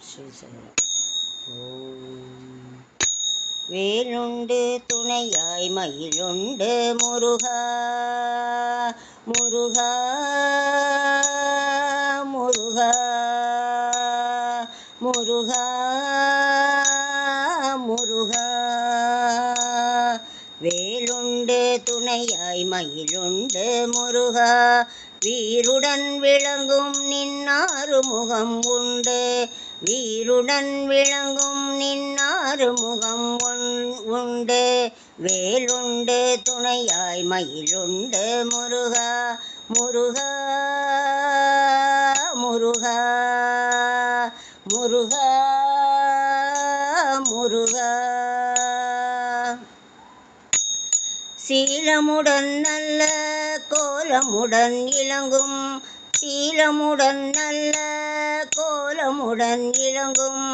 ஸ்ரீசரணம். ஓம். வேலுண்டு துணையாய் மயிலுண்டு முருகா முருகா முருகா முருகா முருகா. வேலுண்டு துணையாய் மயிலுண்டு முருகா, வீருடன் விளங்கும் நின்னாறு முகம் உண்டு. வீருடன் விளங்கும் நின்னாறு முகம் உண்டு. வேலுண்டு துணையாய் மயிலுண்டு முருகா முருகா முருகா முருகா முருகா. சீலமுடன் நல்ல கோலமுடன் இளங்கும், சீலமுடன் நல்ல கோலமுடன் இளங்கும்,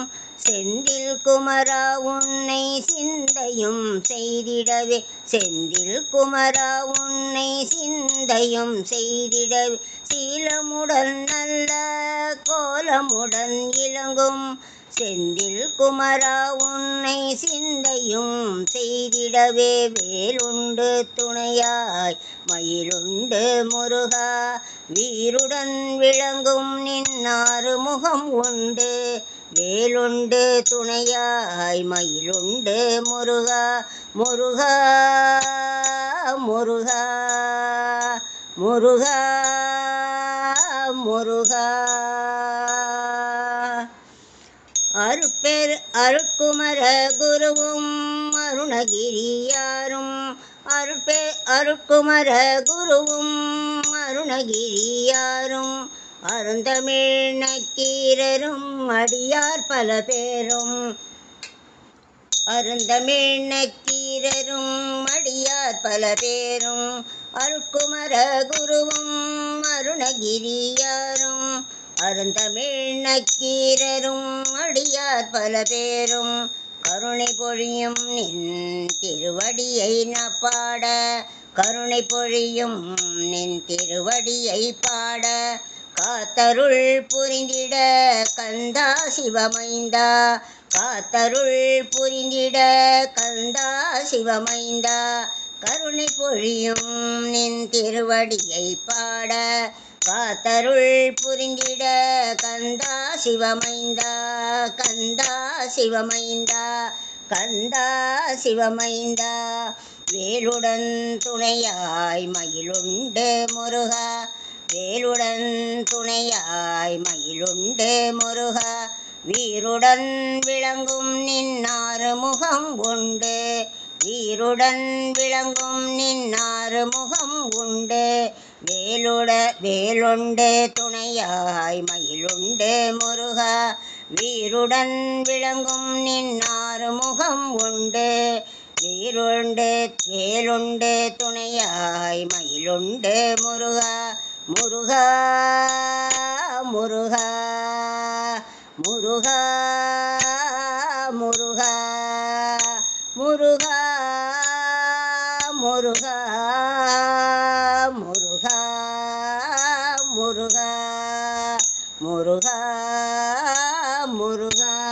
செந்தில் குமரா உன்னை சிந்தையும் செய்திடவே. செந்தில் குமரா உன்னை சிந்தையும் செய்திடவே. சீலமுடன் நல்ல கோலமுடன் இளங்கும், செந்தில் குமரா உன்னை சிந்தையும் செய்திடவே. வேலுண்டு துணையாய் மயிலுண்டு முருகா, வீருடன் விளங்கும் நின்னாறு முகம் உண்டு. வேலுண்டு துணையாய் மயிலுண்டு முருகா முருகா முருகா முருகா முருகா. அருட்குமர குருவும் அருணகிரியாரும், அருட்குமர குருவும் அருணகிரியாரும், அருந்தமிழ் நக்கீரரும் அடியார் பல பேரும். அருந்தமிழ் நக்கீரரும் அடியார் பல பேரும். அருட்குமர குருவும் அருணகிரியாரும், அருந்தமிழ் நக்கீரரும் அடியார் பல பேரும். கருணை பொழியும் நின் திருவடியை பாட, கருணை பொழியும் நின் திருவடியை பாட, காத்தருள் புரிந்திட கந்தா சிவமைந்தா. காத்தருள் புரிந்திட கந்தா சிவமைந்தா. கருணை பொழியும் நின் திருவடியை பாட, காத்தருள் புரிந்திட கந்தா சிவமைந்தா. கந்தா சிவமைந்தா கந்தா சிவமைந்தா. வேலுடன் துணையாய் மயிலுண்டு முருகா, வேலுடன் துணையாய் மயிலுண்டு முருகா, வீருடன் விளங்கும் நின்னாறு முகம் உண்டு. வீருடன் விளங்கும் நின்னாறு முகம் உண்டு. வேலுண்டு துணையாய் மயிலுண்டு முருகா, வீருடன் விளங்கும் நின்னாறு முகம் உண்டு. வேலுண்டு துணையாய் மயிலுண்டு முருகா முருகா முருகா முருகா முருகா முருகா முருகா முருகா முருகா முருகா முருகா.